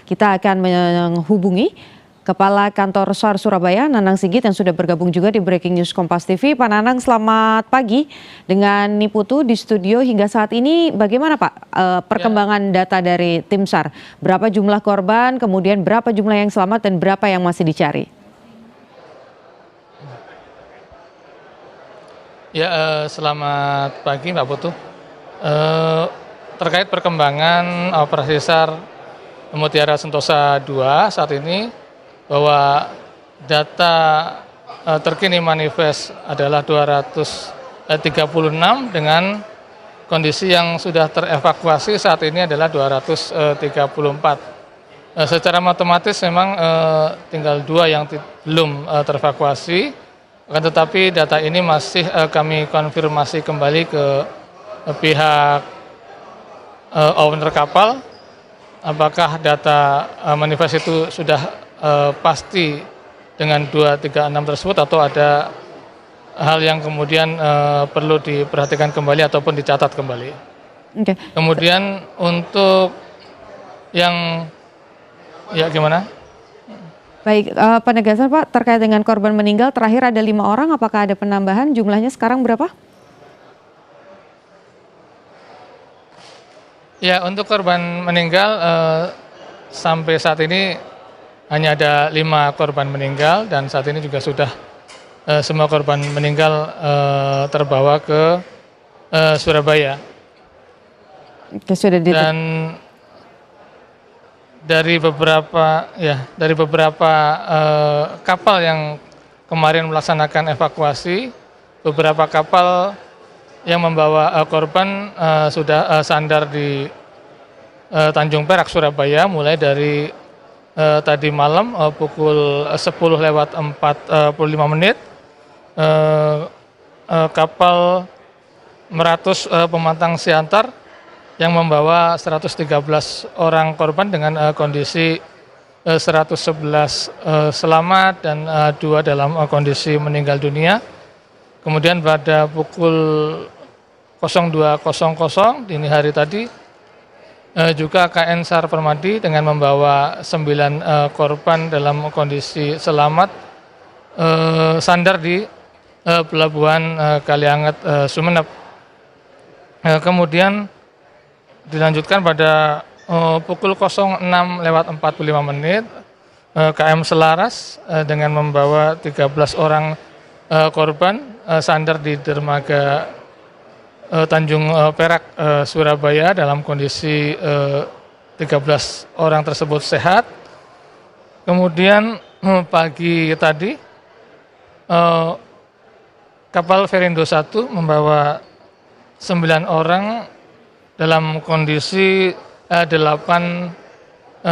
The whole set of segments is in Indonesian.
Kita akan menghubungi Kepala Kantor SAR Surabaya, Nanang Sigit, yang sudah bergabung juga di Breaking News Kompas TV. Pak Nanang, selamat pagi. Dengan Niputu di studio hingga saat ini, bagaimana Pak perkembangan data dari tim SAR? Berapa jumlah korban, kemudian berapa jumlah yang selamat, dan berapa yang masih dicari? Ya, selamat pagi Mbak Putu. Terkait perkembangan operasi SAR Mutiara Sentosa II saat ini, bahwa data terkini manifest adalah 236 dengan kondisi yang sudah terevakuasi saat ini adalah 234. Secara matematis memang tinggal 2 yang belum terevakuasi, akan tetapi data ini masih kami konfirmasi kembali ke pihak owner kapal, apakah data manifest itu sudah pasti dengan 236 tersebut atau ada hal yang kemudian perlu diperhatikan kembali ataupun dicatat kembali. Oke. Kemudian untuk yang gimana? Baik, penegasan Pak terkait dengan korban meninggal terakhir ada 5 orang, apakah ada penambahan, jumlahnya sekarang berapa? Ya, untuk korban meninggal sampai saat ini hanya ada 5 korban meninggal, dan saat ini juga sudah semua korban meninggal terbawa ke Surabaya. Oke, sudah dan dari beberapa kapal yang kemarin melaksanakan evakuasi, beberapa kapal yang membawa korban sudah sandar di Tanjung Perak, Surabaya, mulai dari tadi malam pukul 10:45 kapal Meratus Pemantang Siantar yang membawa 113 orang korban dengan kondisi 111 selamat dan 2 dalam kondisi meninggal dunia. Kemudian pada pukul 02.00 dini hari tadi juga KN SAR Permadi dengan membawa 9 korban dalam kondisi selamat sandar di Pelabuhan Kalianget, Sumeneb. Kemudian dilanjutkan pada pukul 06:45 KM Selaras dengan membawa 13 orang korban sandar di dermaga Tanjung Perak, Surabaya, dalam kondisi 13 orang tersebut sehat. Kemudian pagi tadi kapal Verindo 1 membawa 9 orang dalam kondisi 8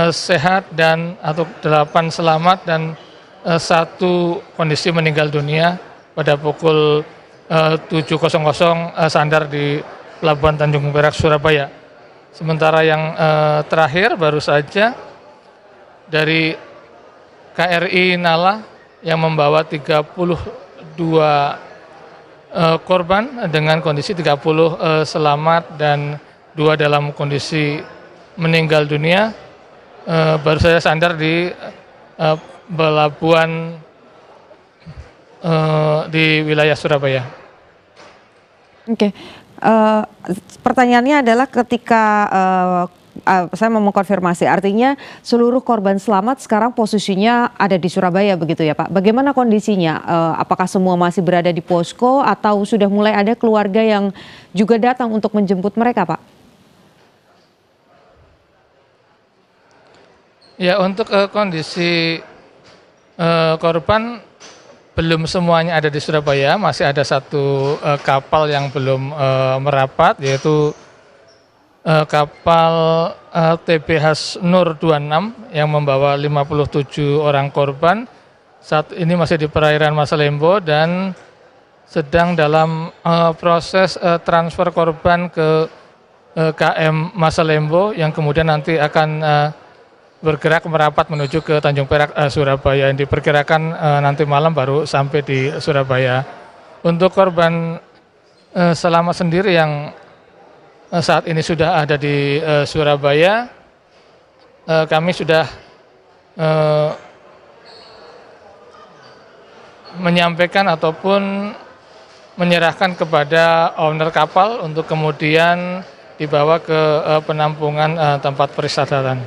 sehat dan atau 8 selamat dan 1 kondisi meninggal dunia pada pukul 7.00 sandar di Pelabuhan Tanjung Perak, Surabaya. Sementara yang terakhir baru saja dari KRI Nala yang membawa 32 korban dengan kondisi 30 selamat dan 2 dalam kondisi meninggal dunia, baru saja sandar di pelabuhan di wilayah Surabaya. Oke, pertanyaannya adalah ketika saya mau mengkonfirmasi, artinya seluruh korban selamat sekarang posisinya ada di Surabaya begitu ya Pak? Bagaimana kondisinya? Apakah semua masih berada di posko atau sudah mulai ada keluarga yang juga datang untuk menjemput mereka Pak? Ya, untuk kondisi korban belum semuanya ada di Surabaya, masih ada 1 kapal yang belum merapat, yaitu kapal TBH Nur 26 yang membawa 57 orang korban. Saat ini masih di perairan Masalembo dan sedang dalam proses transfer korban ke KM Masalembo yang kemudian nanti akan bergerak merapat menuju ke Tanjung Perak, Surabaya, yang diperkirakan nanti malam baru sampai di Surabaya. Untuk korban selamat sendiri yang saat ini sudah ada di Surabaya, kami sudah eh, menyampaikan ataupun menyerahkan kepada owner kapal untuk kemudian dibawa ke penampungan tempat peristirahatan.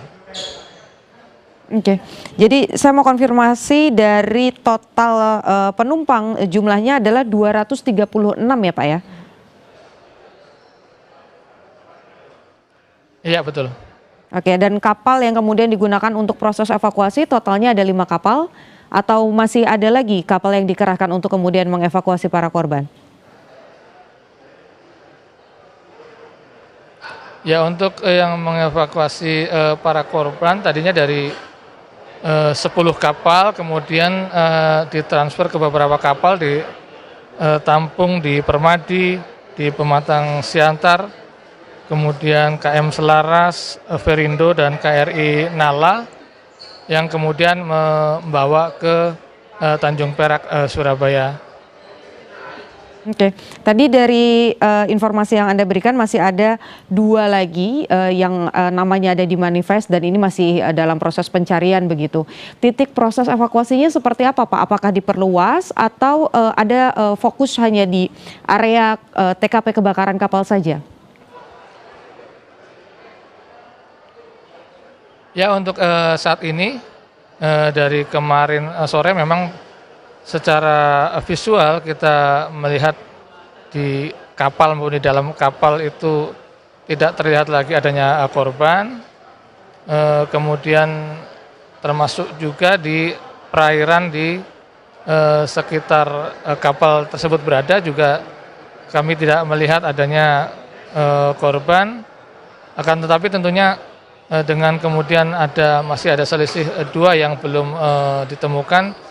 Oke, jadi saya mau konfirmasi dari total penumpang jumlahnya adalah 236 ya Pak ya? Iya betul. Oke, dan kapal yang kemudian digunakan untuk proses evakuasi totalnya ada 5 kapal atau masih ada lagi kapal yang dikerahkan untuk kemudian mengevakuasi para korban? Ya untuk yang mengevakuasi para korban tadinya dari 10 kapal, kemudian ditransfer ke beberapa kapal ditampung di Permadi, di Pematang Siantar, kemudian KM Selaras, Verindo, dan KRI Nala yang kemudian membawa ke Tanjung Perak, Surabaya. Oke, tadi dari informasi yang Anda berikan masih ada 2 lagi yang namanya ada di manifest dan ini masih dalam proses pencarian begitu. Titik proses evakuasinya seperti apa Pak? Apakah diperluas atau ada fokus hanya di area TKP kebakaran kapal saja? Ya untuk saat ini dari kemarin sore memang secara visual kita melihat di kapal maupun di dalam kapal itu tidak terlihat lagi adanya korban. Kemudian termasuk juga di perairan di sekitar kapal tersebut berada juga kami tidak melihat adanya korban. Akan tetapi tentunya dengan kemudian masih ada selisih 2 yang belum ditemukan.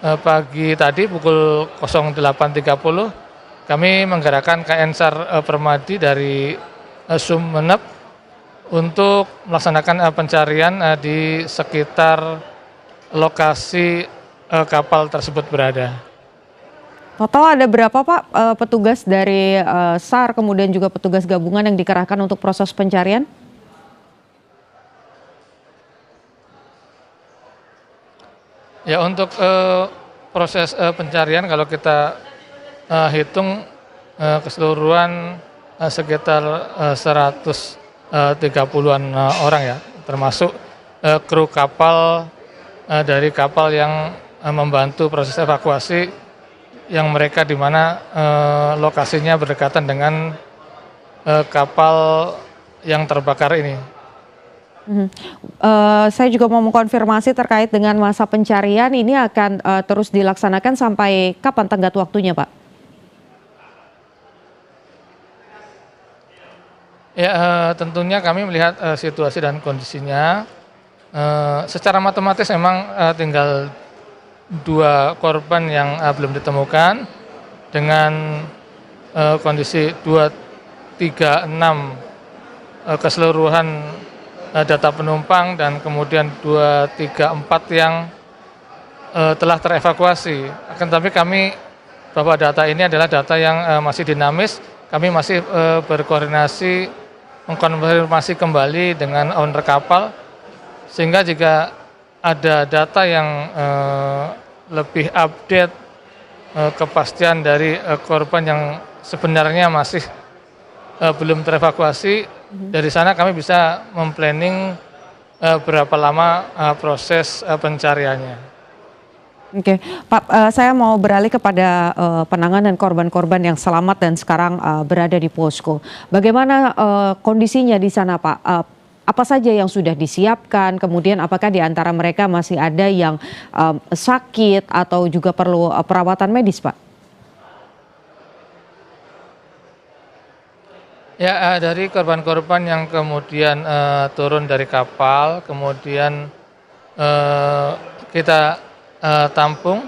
Pagi tadi pukul 08.30 kami menggerakkan KN SAR Permadi dari Sumeneb untuk melaksanakan pencarian di sekitar lokasi kapal tersebut berada. Total ada berapa Pak petugas dari SAR kemudian juga petugas gabungan yang dikerahkan untuk proses pencarian? Ya untuk proses pencarian kalau kita hitung keseluruhan sekitar 130-an orang ya, termasuk kru kapal dari kapal yang membantu proses evakuasi yang mereka di mana lokasinya berdekatan dengan kapal yang terbakar ini. Saya juga mau mengkonfirmasi terkait dengan masa pencarian ini akan terus dilaksanakan sampai kapan tenggat waktunya, Pak? Ya, tentunya kami melihat situasi dan kondisinya. Secara matematis memang tinggal 2 korban yang belum ditemukan dengan kondisi 236 keseluruhan data penumpang dan kemudian 234 yang telah terevakuasi. Akan tetapi kami bahwa data ini adalah data yang masih dinamis. Kami masih berkoordinasi mengkonfirmasi kembali dengan owner kapal sehingga jika ada data yang lebih update kepastian dari korban yang sebenarnya masih belum terevakuasi. Dari sana kami bisa memplanning berapa lama proses pencariannya. Oke, Pak, saya mau beralih kepada penanganan korban-korban yang selamat dan sekarang berada di posko. Bagaimana kondisinya di sana, Pak? Apa saja yang sudah disiapkan? Kemudian apakah di antara mereka masih ada yang sakit atau juga perlu perawatan medis, Pak? Ya, dari korban-korban yang kemudian turun dari kapal, kemudian kita tampung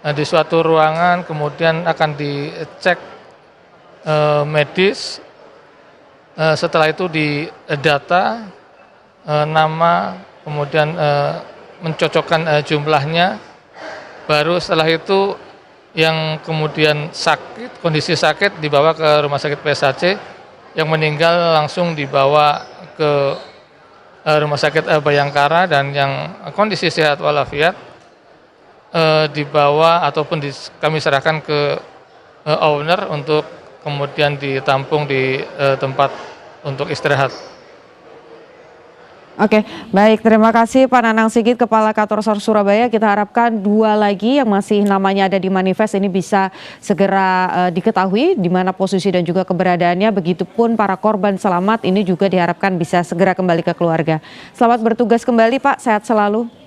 di suatu ruangan, kemudian akan dicek medis. Setelah itu didata nama, kemudian mencocokkan jumlahnya. Baru setelah itu yang kemudian sakit, kondisi sakit dibawa ke rumah sakit PSHC. Yang meninggal langsung dibawa ke Rumah Sakit Bayangkara, dan yang kondisi sehat walafiat dibawa ataupun kami serahkan ke owner untuk kemudian ditampung di tempat untuk istirahat. Oke, baik. Terima kasih Pak Nanang Sigit, Kepala Kantor SAR Surabaya. Kita harapkan 2 lagi yang masih namanya ada di manifest ini bisa segera diketahui di mana posisi dan juga keberadaannya. Begitupun para korban selamat ini juga diharapkan bisa segera kembali ke keluarga. Selamat bertugas kembali Pak, sehat selalu.